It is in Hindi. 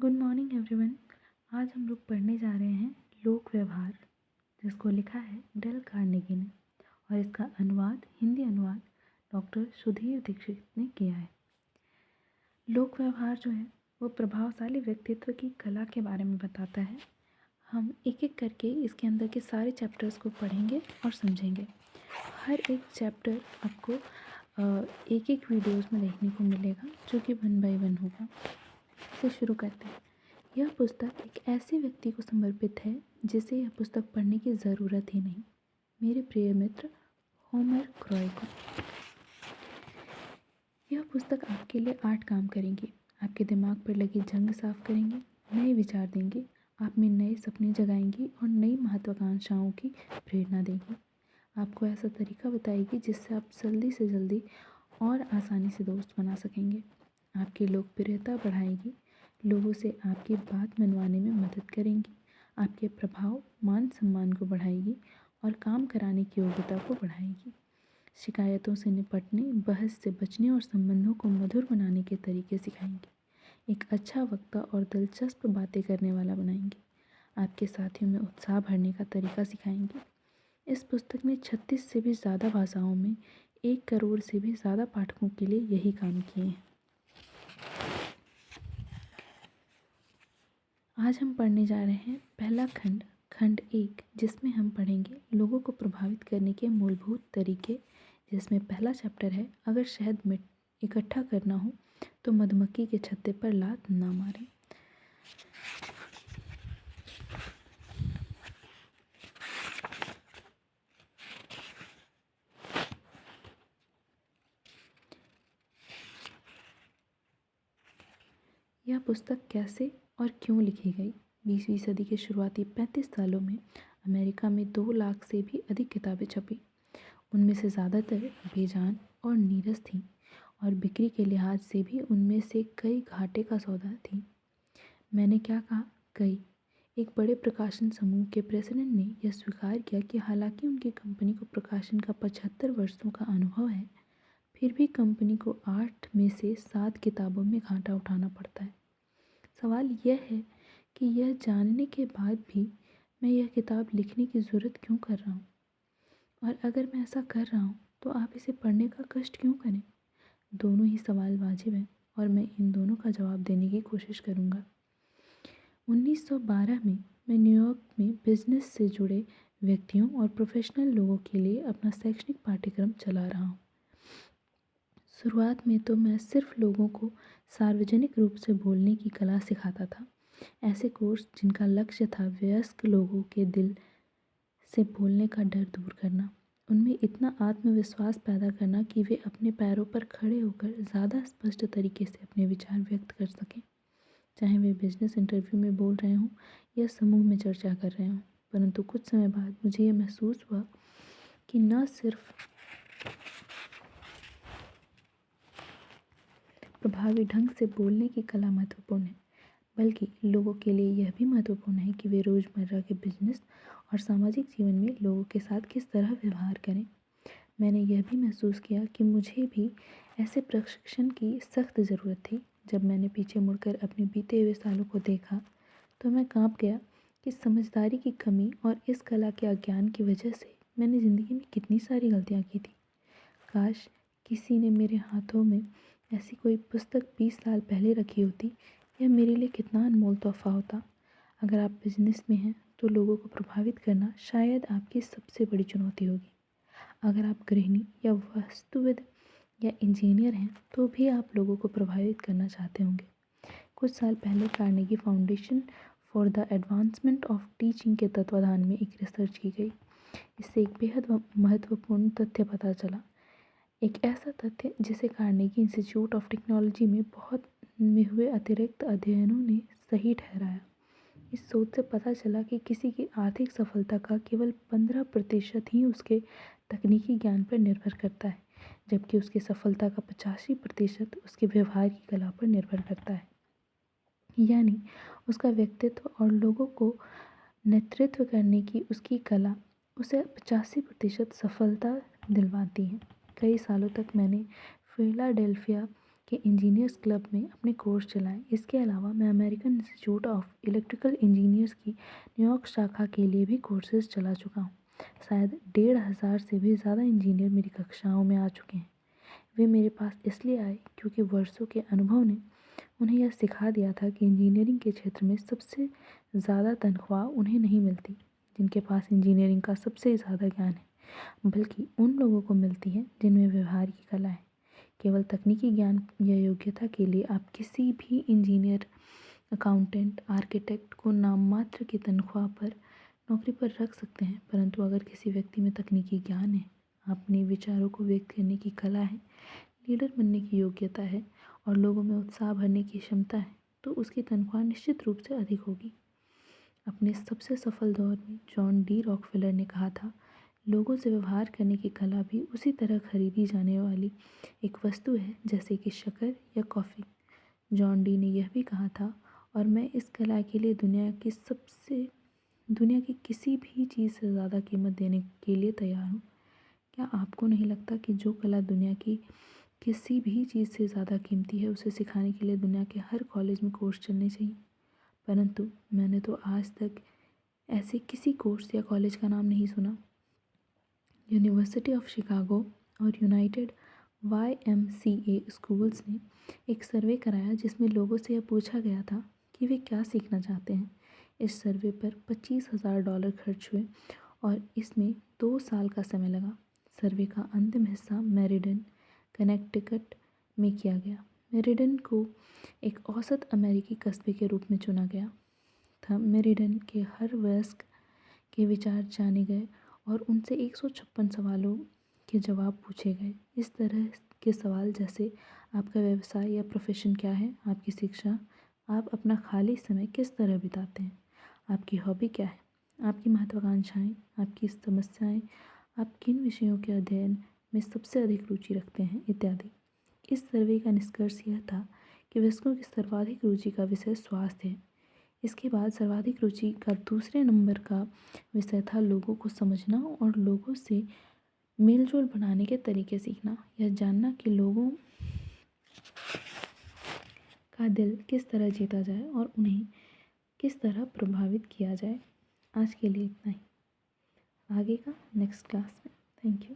Good morning everyone. आज हम लोग पढ़ने जा रहे हैं लोक व्यवहार, जिसको लिखा है डेल कार्नेगी ने और इसका अनुवाद हिंदी अनुवाद डॉक्टर सुधीर दीक्षित ने किया है। लोक व्यवहार जो है वो प्रभावशाली व्यक्तित्व की कला के बारे में बताता है। हम एक एक करके इसके अंदर के सारे चैप्टर्स को पढ़ेंगे और समझेंगे। हर एक चैप्टर आपको एक एक वीडियोस में देखने को मिलेगा, जो कि 1 बाय 1 होगा। इसे शुरू करते हैं। यह पुस्तक एक ऐसे व्यक्ति को समर्पित है जिसे यह पुस्तक पढ़ने की ज़रूरत ही नहीं, मेरे प्रिय मित्र होमर क्रॉय को। यह पुस्तक आपके लिए 8 काम करेंगी। आपके दिमाग पर लगी जंग साफ करेंगे, नए विचार देंगे, आप में नए सपने जगाएंगी और नई महत्वाकांक्षाओं की प्रेरणा देगी। आपको ऐसा तरीका बताएगी जिससे आप जल्दी से जल्दी और आसानी से दोस्त बना सकेंगे। आपकी लोकप्रियता बढ़ाएगी, लोगों से आपकी बात मनवाने में मदद करेंगी, आपके प्रभाव मान सम्मान को बढ़ाएगी और काम कराने की योग्यता को बढ़ाएगी। शिकायतों से निपटने, बहस से बचने और संबंधों को मधुर बनाने के तरीके सिखाएंगी। एक अच्छा वक्ता और दिलचस्प बातें करने वाला बनाएंगी। आपके साथियों में उत्साह भरने का तरीका सिखाएंगी। इस पुस्तक ने 36 से भी ज़्यादा भाषाओं में 1 करोड़ से भी ज़्यादा पाठकों के लिए यही काम किए हैं। आज हम पढ़ने जा रहे हैं पहला खंड, खंड 1, जिसमें हम पढ़ेंगे लोगों को प्रभावित करने के मूलभूत तरीके, जिसमें पहला चैप्टर है अगर शहद इकट्ठा करना हो तो मधुमक्खी के छत्ते पर लात ना मारें। यह पुस्तक कैसे और क्यों लिखी गई? 20वीं सदी के शुरुआती 35 सालों में अमेरिका में 2 लाख से भी अधिक किताबें छपी। उनमें से ज़्यादातर बेजान और नीरस थीं और बिक्री के लिहाज से भी उनमें से कई घाटे का सौदा थीं। मैंने क्या कहा? कई। एक बड़े प्रकाशन समूह के प्रेसिडेंट ने यह स्वीकार किया कि हालांकि उनकी कंपनी को प्रकाशन का 75 वर्षों का अनुभव है, फिर भी कंपनी को 8 में से 7 किताबों में घाटा उठाना पड़ता है। सवाल यह है कि यह जानने के बाद भी मैं यह किताब लिखने की ज़रूरत क्यों कर रहा हूँ, और अगर मैं ऐसा कर रहा हूँ तो आप इसे पढ़ने का कष्ट क्यों करें? दोनों ही सवाल वाजिब हैं और मैं इन दोनों का जवाब देने की कोशिश करूँगा। 1912 में मैं न्यूयॉर्क में बिजनेस से जुड़े व्यक्तियों और प्रोफेशनल लोगों के लिए अपना शैक्षणिक पाठ्यक्रम चला रहा हूँ। शुरुआत में तो मैं सिर्फ लोगों को सार्वजनिक रूप से बोलने की कला सिखाता था, ऐसे कोर्स जिनका लक्ष्य था वयस्क लोगों के दिल से बोलने का डर दूर करना, उनमें इतना आत्मविश्वास पैदा करना कि वे अपने पैरों पर खड़े होकर ज़्यादा स्पष्ट तरीके से अपने विचार व्यक्त कर सकें, चाहे वे बिजनेस इंटरव्यू में बोल रहे हों या समूह में चर्चा कर रहे हों। परंतु कुछ समय बाद मुझे यह महसूस हुआ कि न सिर्फ प्रभावी ढंग से बोलने की कला महत्वपूर्ण है, बल्कि लोगों के लिए यह भी महत्वपूर्ण है कि वे रोज़मर्रा के बिजनेस और सामाजिक जीवन में लोगों के साथ किस तरह व्यवहार करें। मैंने यह भी महसूस किया कि मुझे भी ऐसे प्रशिक्षण की सख्त ज़रूरत थी। जब मैंने पीछे मुड़कर अपने बीते हुए सालों को देखा तो मैं काँप गया कि समझदारी की कमी और इस कला के अज्ञान की वजह से मैंने ज़िंदगी में कितनी सारी गलतियाँ की थी। काश किसी ने मेरे हाथों में ऐसी कोई पुस्तक 20 साल पहले रखी होती। यह मेरे लिए कितना अनमोल तोहफा होता। अगर आप बिजनेस में हैं तो लोगों को प्रभावित करना शायद आपकी सबसे बड़ी चुनौती होगी। अगर आप गृहिणी या वास्तुविद या इंजीनियर हैं तो भी आप लोगों को प्रभावित करना चाहते होंगे। कुछ साल पहले Carnegie foundation for the advancement of teaching के तत्वाधान में एक रिसर्च की गई। इससे एक बेहद महत्वपूर्ण तथ्य पता चला, एक ऐसा तथ्य जिसे कार्नेगी इंस्टीट्यूट ऑफ टेक्नोलॉजी में हुए अतिरिक्त अध्ययनों ने सही ठहराया। इस शोध से पता चला कि किसी की आर्थिक सफलता का केवल 15% ही उसके तकनीकी ज्ञान पर निर्भर करता है, जबकि उसकी सफलता का 85% उसके व्यवहार की कला पर निर्भर करता है। यानी उसका व्यक्तित्व और लोगों को नेतृत्व करने की उसकी कला उसे 85% सफलता दिलवाती है। कई सालों तक मैंने फिलाडेल्फिया के इंजीनियर्स क्लब में अपने कोर्स चलाए। इसके अलावा मैं American institute of electrical engineers की न्यूयॉर्क शाखा के लिए भी कोर्सेज चला चुका हूँ। शायद 1,500 से भी ज़्यादा इंजीनियर मेरी कक्षाओं में आ चुके हैं। वे मेरे पास इसलिए आए क्योंकि वर्षों के अनुभव ने उन्हें यह सिखा दिया था कि इंजीनियरिंग के क्षेत्र में सबसे ज़्यादा तनख्वाह उन्हें नहीं मिलती जिनके पास इंजीनियरिंग का सबसे ज़्यादा ज्ञान है, बल्कि उन लोगों को मिलती है जिनमें व्यवहार की कला है। केवल तकनीकी ज्ञान या योग्यता के लिए आप किसी भी इंजीनियर, अकाउंटेंट, आर्किटेक्ट को नाम मात्र की तनख्वाह पर नौकरी पर रख सकते हैं, परंतु अगर किसी व्यक्ति में तकनीकी ज्ञान है, अपने विचारों को व्यक्त करने की कला है, लीडर बनने की योग्यता है और लोगों में उत्साह भरने की क्षमता है, तो उसकी तनख्वाह निश्चित रूप से अधिक होगी। अपने सबसे सफल दौर में जॉन डी रॉकफेलर ने कहा था, लोगों से व्यवहार करने की कला भी उसी तरह खरीदी जाने वाली एक वस्तु है जैसे कि शक्कर या कॉफ़ी। जॉन डी ने यह भी कहा था, और मैं इस कला के लिए दुनिया की किसी भी चीज़ से ज़्यादा कीमत देने के लिए तैयार हूँ। क्या आपको नहीं लगता कि जो कला दुनिया की किसी भी चीज़ से ज़्यादा कीमती है, उसे सिखाने के लिए दुनिया के हर कॉलेज में कोर्स चलने चाहिए? परंतु मैंने तो आज तक ऐसे किसी कोर्स या कॉलेज का नाम नहीं सुना। यूनिवर्सिटी ऑफ शिकागो और यूनाइटेड YMCA स्कूल्स ने एक सर्वे कराया जिसमें लोगों से यह पूछा गया था कि वे क्या सीखना चाहते हैं। इस सर्वे पर $25,000 खर्च हुए और इसमें 2 साल का समय लगा। सर्वे का अंतिम हिस्सा मेरिडन, कनेक्टिकट में किया गया। मेरिडन को एक औसत अमेरिकी कस्बे के रूप में चुना गया था। मेरिडन के हर वयस्क के विचार जाने गए और उनसे 156 सवालों के जवाब पूछे गए। इस तरह के सवाल जैसे आपका व्यवसाय या प्रोफेशन क्या है, आपकी शिक्षा, आप अपना खाली समय किस तरह बिताते हैं, आपकी हॉबी क्या है, आपकी महत्वाकांक्षाएं, आपकी समस्याएं, आप किन विषयों के अध्ययन में सबसे अधिक रुचि रखते हैं, इत्यादि। इस सर्वे का निष्कर्ष यह था कि वयस्कों की सर्वाधिक रुचि का विषय स्वास्थ्य है। इसके बाद सर्वाधिक रुचि का दूसरे नंबर का विषय था लोगों को समझना और लोगों से मेलजोल बनाने के तरीके सीखना, यह जानना कि लोगों का दिल किस तरह जीता जाए और उन्हें किस तरह प्रभावित किया जाए। आज के लिए इतना ही, आगे का नेक्स्ट क्लास में। Thank you.